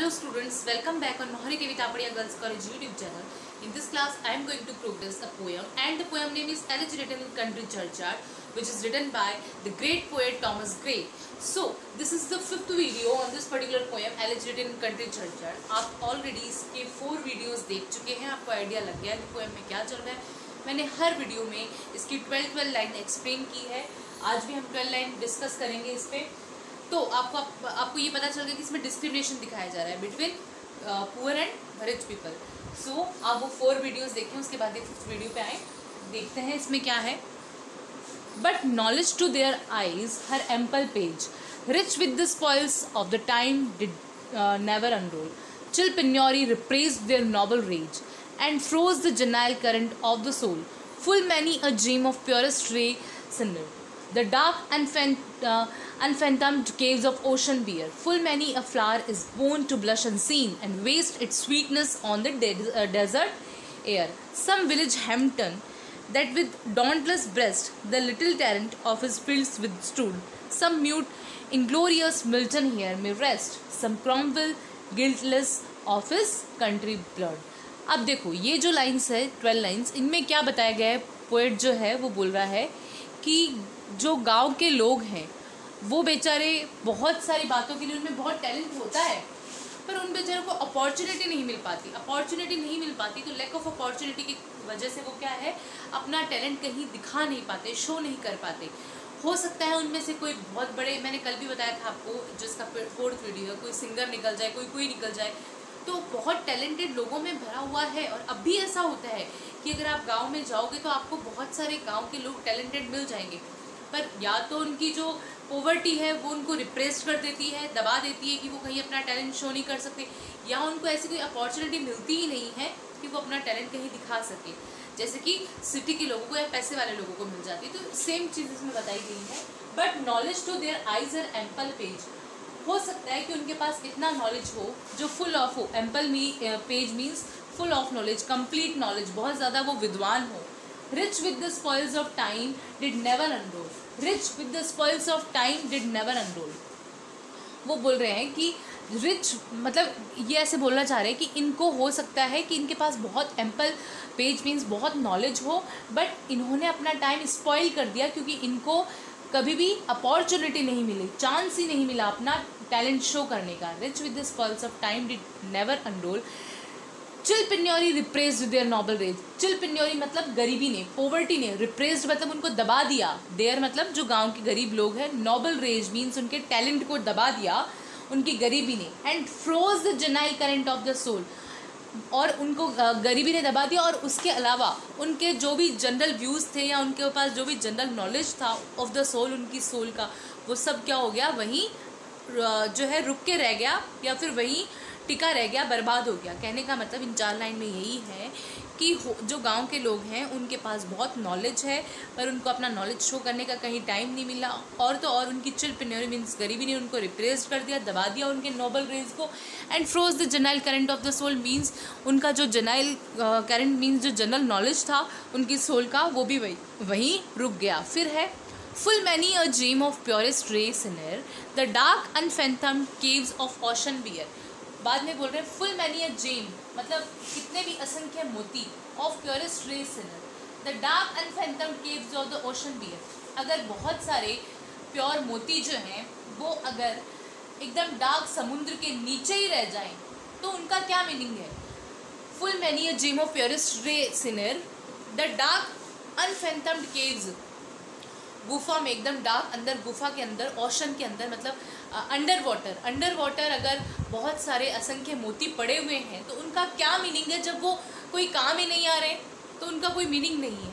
Hello students, welcome back on Mohari Devi Tapadia Girls College YouTube channel. In this class, I am going to progress a poem, and the poem name is Elegy Written in Country Churchyard, which is written by the great poet Thomas Gray. So, this is the fifth video on this particular poem, Elegy Written in Country Churchyard. आप already इसके 4 videos देख चुके हैं, आपको idea लग गया है कि poem में क्या चल रहा है. मैंने हर वीडियो में इसकी 12 लाइन एक्सप्लेन की है. आज भी हम 12 लाइन डिस्कस करेंगे इस पर. तो आपको ये पता चल गया कि इसमें डिस्क्रिमिनेशन दिखाया जा रहा है between poor and rich people. So आप वो 4 वीडियोस देखें, उसके बाद ये 5th वीडियो पे आए. देखते हैं इसमें क्या है. But knowledge to their eyes her ample page, rich with the spoils of the time did never unroll. Chill penury repressed their noble rage and froze the genial current of the soul. Full many a dream of purest ray sinner. The dark unfathomed caves of ocean bear. Full many a flower is born to blush unseen and waste its sweetness on the desert air. Some village Hampton that with dauntless breast the little talent of his fields withstood. Some mute inglorious Milton here may rest. Some Cromwell guiltless of his country blood. अब देखो ये जो lines है 12 lines, इनमें क्या बताया गया है. पोएट जो है वो बोल रहा है कि जो गांव के लोग हैं वो बेचारे बहुत सारी बातों के लिए उनमें बहुत टैलेंट होता है, पर उन बेचारों को अपॉर्चुनिटी नहीं मिल पाती. तो लैक ऑफ अपॉर्चुनिटी की वजह से वो क्या है, अपना टैलेंट कहीं दिखा नहीं पाते, शो नहीं कर पाते. हो सकता है उनमें से कोई बहुत बड़े, मैंने कल भी बताया था आपको जिसका 4th वीडियो है, कोई सिंगर निकल जाए, कोई निकल जाए. तो बहुत टैलेंटेड लोगों में भरा हुआ है. और अब भी ऐसा होता है कि अगर आप गांव में जाओगे तो आपको बहुत सारे गांव के लोग टैलेंटेड मिल जाएंगे, पर या तो उनकी जो पॉवर्टी है वो उनको रिप्रेस कर देती है, दबा देती है कि वो कहीं अपना टैलेंट शो नहीं कर सकते, या उनको ऐसी कोई अपॉर्चुनिटी मिलती ही नहीं है कि वो अपना टैलेंट कहीं दिखा सके, जैसे कि सिटी के लोगों को या पैसे वाले लोगों को मिल जाती है. तो सेम चीज़ इसमें बताई गई है. But knowledge to their eyes her ample page. हो सकता है कि उनके पास इतना नॉलेज हो जो फुल ऑफ हो. Ample page means full of knowledge, complete knowledge, बहुत ज़्यादा वो विद्वान हो. Rich with the spoils of time did never unroll. Rich with the spoils of time did never unroll. वो बोल रहे हैं कि रिच मतलब ये ऐसे बोलना चाह रहे हैं कि इनको हो सकता है कि इनके पास बहुत एम्पल पेज मीन्स बहुत नॉलेज हो, बट इन्होंने अपना टाइम स्पॉइल कर दिया क्योंकि इनको कभी भी अपॉर्चुनिटी नहीं मिली, चांस ही नहीं मिला अपना टैलेंट शो करने का. Rich with the spoils of time did never unroll. Chill penury repressed their noble rage. Chill penury मतलब गरीबी ने, पॉवर्टी ने, रिप्रेस्ड मतलब उनको दबा दिया. देयर मतलब जो गांव के गरीब लोग हैं. नोबल रेज मीन्स उनके टैलेंट को दबा दिया उनकी गरीबी ने. And froze the genial current of the soul. और उनको गरीबी ने दबा दिया, और उसके अलावा उनके जो भी जनरल व्यूज़ थे या उनके पास जो भी जनरल नॉलेज था ऑफ द सोल, उनकी सोल का, वो सब क्या हो गया, वहीं जो है रुक के रह गया, या फिर वहीं टिका रह गया, बर्बाद हो गया. कहने का मतलब इन 4 लाइन में यही है कि जो गांव के लोग हैं उनके पास बहुत नॉलेज है, पर उनको अपना नॉलेज शो करने का कहीं टाइम नहीं मिला. और तो और उनकी चिल पेन्योरी मीन्स गरीबी ने उनको रिप्रेस कर दिया, दबा दिया उनके नोबल रेज को. And froze the genial current of the soul means उनका जो जेनाइल करंट मीन्स जो जनरल नॉलेज था उनकी सोल का, वो भी वहीं रुक गया. फिर है full many a dream of purest ray सिनर, the dark unfathomed caves of ocean bear. बाद में बोल रहे हैं फुल मैनी अ ड्रीम मतलब कितने भी असंख्य मोती, ऑफ प्योरेस्ट रे सिनर, the dark unfathomed caves of the ocean bear. अगर बहुत सारे प्योर मोती जो हैं वो अगर एकदम डार्क समुद्र के नीचे ही रह जाएं तो उनका क्या मीनिंग है. Full many a dream of purest ray सिनर, द डार्क अनफैथम्ड केव्स, गुफा में एकदम डार्क, अंदर गुफा के अंदर, ओशन के अंदर मतलब अंडर वाटर अगर बहुत सारे असंख्य मोती पड़े हुए हैं तो उनका क्या मीनिंग है. जब वो कोई काम ही नहीं आ रहे तो उनका कोई मीनिंग नहीं है.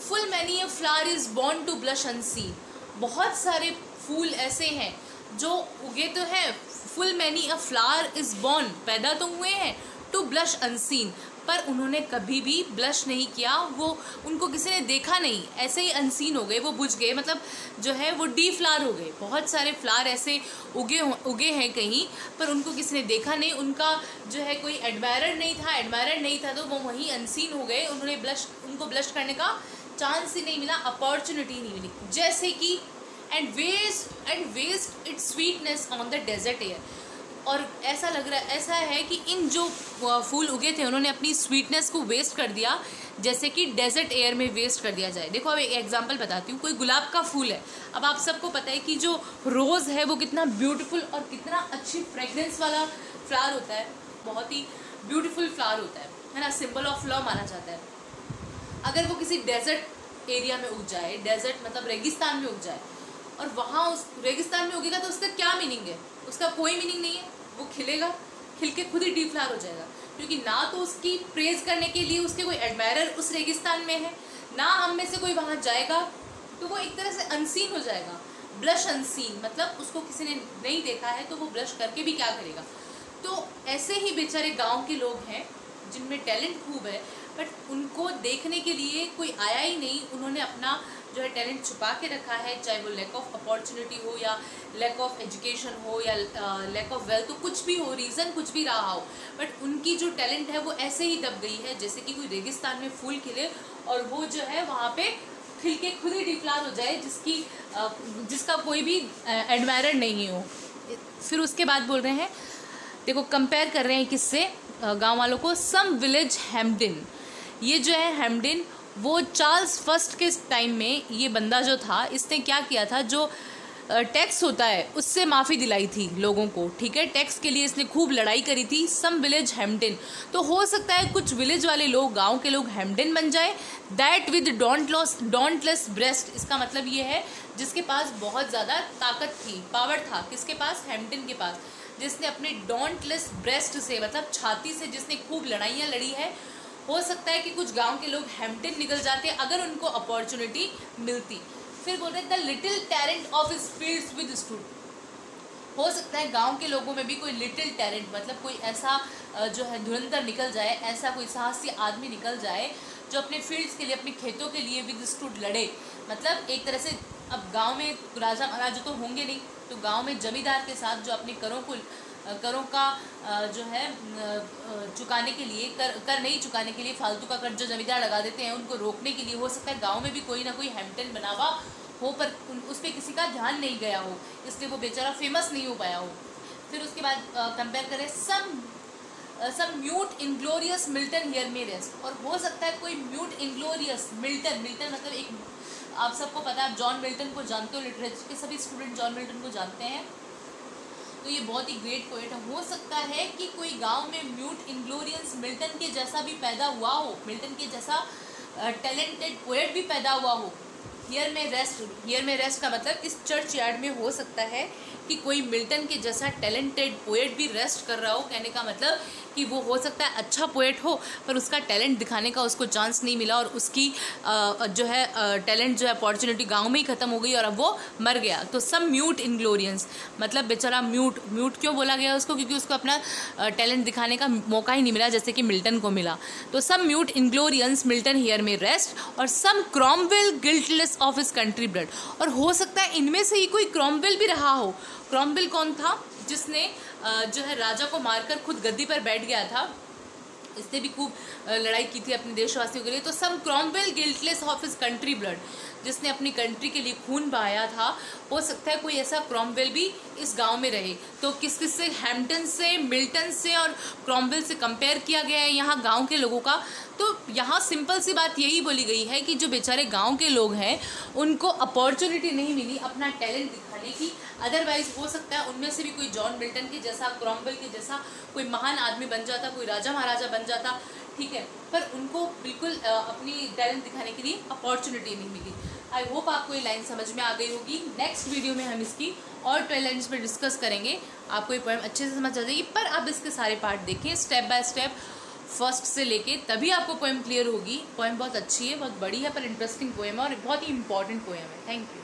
Full many a flower is born to blush unseen. बहुत सारे फूल ऐसे हैं जो उगे तो हैं. Full many a flower is born, पैदा तो हुए हैं, टू ब्लश अनसीन, पर उन्होंने कभी भी ब्लश नहीं किया, वो उनको किसी ने देखा नहीं, ऐसे ही अनसीन हो गए, वो बुझ गए, मतलब जो है वो डी फ्लावर हो गए. बहुत सारे फ्लावर ऐसे उगे हैं कहीं, पर उनको किसी ने देखा नहीं, उनका जो है कोई एडमायरर नहीं था तो वो वहीं अनसीन हो गए. उनको ब्लश करने का चांस ही नहीं मिला, अपॉर्चुनिटी नहीं मिली. जैसे कि and waste its sweetness on the desert air. और ऐसा लग रहा है, ऐसा है कि इन जो फूल उगे थे उन्होंने अपनी स्वीटनेस को वेस्ट कर दिया, जैसे कि डेजर्ट एयर में वेस्ट कर दिया जाए। देखो अब एक एग्जांपल बताती हूँ। कोई गुलाब का फूल है, अब आप सबको पता है कि जो रोज़ है वो कितना ब्यूटीफुल और कितना अच्छी फ्रेगरेंस वाला फ्लावर होता है, बहुत ही ब्यूटीफुल फ्लावर होता है ना, सिंबल ऑफ लव माना जाता है। अगर वो किसी डेजर्ट एरिया में उग जाए, डेजर्ट मतलब रेगिस्तान में उग जाए, और वहाँ उस रेगिस्तान में उगेगा तो उसका क्या मीनिंग है? उसका कोई मीनिंग नहीं है। वो खिलेगा, खिल के खुद ही डी फ्लावर हो जाएगा, क्योंकि ना तो उसकी प्रेज करने के लिए उसके कोई एडमायरर उस रेगिस्तान में है, ना हम में से कोई वहाँ जाएगा, तो वो एक तरह से अनसीन हो जाएगा। ब्लश अनसीन मतलब उसको किसी ने नहीं देखा है तो वो ब्लश करके भी क्या करेगा। तो ऐसे ही बेचारे गाँव के लोग हैं जिनमें टैलेंट खूब है, बट उनको देखने के लिए कोई आया ही नहीं। उन्होंने अपना जो है टैलेंट छुपा के रखा है, चाहे वो लैक ऑफ अपॉर्चुनिटी हो या लैक ऑफ एजुकेशन हो या लैक ऑफ वेल्थ, तो कुछ भी हो, रीज़न कुछ भी रहा हो, बट उनकी जो टैलेंट है वो ऐसे ही दब गई है जैसे कि कोई रेगिस्तान में फूल खिले और वो जो है वहाँ पे खिल के खुद ही डिफ्लावर हो जाए, जिसका कोई भी एडमायरर नहीं हो। फिर उसके बाद बोल रहे हैं, देखो कंपेयर कर रहे हैं किससे, गाँव वालों को। सम विलेज हैम्पडेन, ये जो है हैम्पडेन, वो चार्ल्स फर्स्ट के टाइम में ये बंदा जो था, इसने क्या किया था, जो टैक्स होता है उससे माफ़ी दिलाई थी लोगों को, ठीक है। टैक्स के लिए इसने खूब लड़ाई करी थी। सम विलेज हैम्पडेन, तो हो सकता है कुछ विलेज वाले लोग, गांव के लोग हैम्पडेन बन जाए। दैट विद डॉन्टलेस ब्रेस्ट, इसका मतलब ये है जिसके पास बहुत ज़्यादा ताकत थी, पावर था, किसके पास? हैम्पडेन के पास, जिसने अपने डॉन्टलेस ब्रेस्ट से मतलब छाती से जिसने खूब लड़ाइयाँ लड़ी है। हो सकता है कि कुछ गांव के लोग हैम्पडेन निकल जाते अगर उनको अपॉर्चुनिटी मिलती। फिर बोल रहे हैं the little talent of his fields with stood, हो सकता है गांव के लोगों में भी कोई लिटिल टैलेंट मतलब कोई ऐसा जो है धुरंधर निकल जाए, ऐसा कोई साहसी आदमी निकल जाए जो अपने फील्ड्स के लिए, अपने खेतों के लिए विद स्टूड लड़े। मतलब एक तरह से अब गांव में राजा महाराजा तो होंगे नहीं, तो गांव में जमींदार के साथ जो अपने करों का जो है चुकाने के लिए, कर नहीं चुकाने के लिए फालतू का कर जो जमींदार लगा देते हैं, उनको रोकने के लिए हो सकता है गांव में भी कोई ना कोई हैम्पडेन बना हुआ हो, पर उस पर किसी का ध्यान नहीं गया हो, इसलिए वो बेचारा फेमस नहीं हो पाया हो। फिर उसके बाद कंपेयर करें, सम mute inglorious Milton here may rest, और हो सकता है कोई म्यूट इनग्लोरियस मिल्टन मतलब एक, आप सबको पता है, आप जॉन मिल्टन को जानते हो, लिटरेचर के सभी स्टूडेंट जॉन मिल्टन को जानते हैं, तो ये बहुत ही ग्रेट पोएट है। हो सकता है कि कोई गांव में म्यूट इनग्लोरियस मिल्टन के जैसा भी पैदा हुआ हो, मिल्टन के जैसा टैलेंटेड पोएट भी पैदा हुआ हो। हियर में रेस्ट का मतलब इस चर्च यार्ड में हो सकता है कि कोई मिल्टन के जैसा टैलेंटेड पोएट भी रेस्ट कर रहा हो। कहने का मतलब कि वो हो सकता है अच्छा पोएट हो, पर उसका टैलेंट दिखाने का उसको चांस नहीं मिला और उसकी जो है टैलेंट जो है अपॉर्चुनिटी गांव में ही ख़त्म हो गई और अब वो मर गया। तो सम म्यूट इनग्लोरियंस मतलब बेचारा म्यूट क्यों बोला गया उसको? क्योंकि उसको अपना टैलेंट दिखाने का मौका ही नहीं मिला जैसे कि मिल्टन को मिला। तो some mute inglorious Milton here may rest, और some Cromwell guiltless of his country blood, और हो सकता है इनमें से ही कोई क्रॉमवेल भी रहा हो। क्रॉमवेल कौन था? जिसने जो है राजा को मारकर खुद गद्दी पर बैठ गया था, इसने भी खूब लड़ाई की थी अपने देशवासियों के लिए। तो some Cromwell guiltless of his country blood, जिसने अपनी कंट्री के लिए खून बहाया था, हो सकता है कोई ऐसा क्रॉमवेल भी इस गांव में रहे। तो किस से? हैम्पटन से, मिल्टन से और क्रॉमवेल से कंपेयर किया गया है यहाँ गांव के लोगों का। तो यहाँ सिंपल सी बात यही बोली गई है कि जो बेचारे गांव के लोग हैं उनको अपॉर्चुनिटी नहीं मिली अपना टैलेंट दिखाने की। अदरवाइज हो सकता है उनमें से भी कोई जॉन मिल्टन के जैसा, क्रॉमवेल के जैसा कोई महान आदमी बन जाता, कोई राजा महाराजा बन जाता, ठीक है, पर उनको बिल्कुल अपनी टैलेंट दिखाने के लिए अपॉर्चुनिटी नहीं मिली। आई होप आपको ये लाइन समझ में आ गई होगी। नेक्स्ट वीडियो में हम इसकी और 12 लाइन्स पर डिस्कस करेंगे, आपको ये पोएम अच्छे से समझ आ जाएगी, पर आप इसके सारे पार्ट देखें स्टेप बाय स्टेप, फर्स्ट से लेके, तभी आपको पोएम क्लियर होगी। पोएम बहुत अच्छी है, बहुत बड़ी है, पर इंटरेस्टिंग पोएम है और बहुत ही इंपॉर्टेंट पोएम है। Thank you.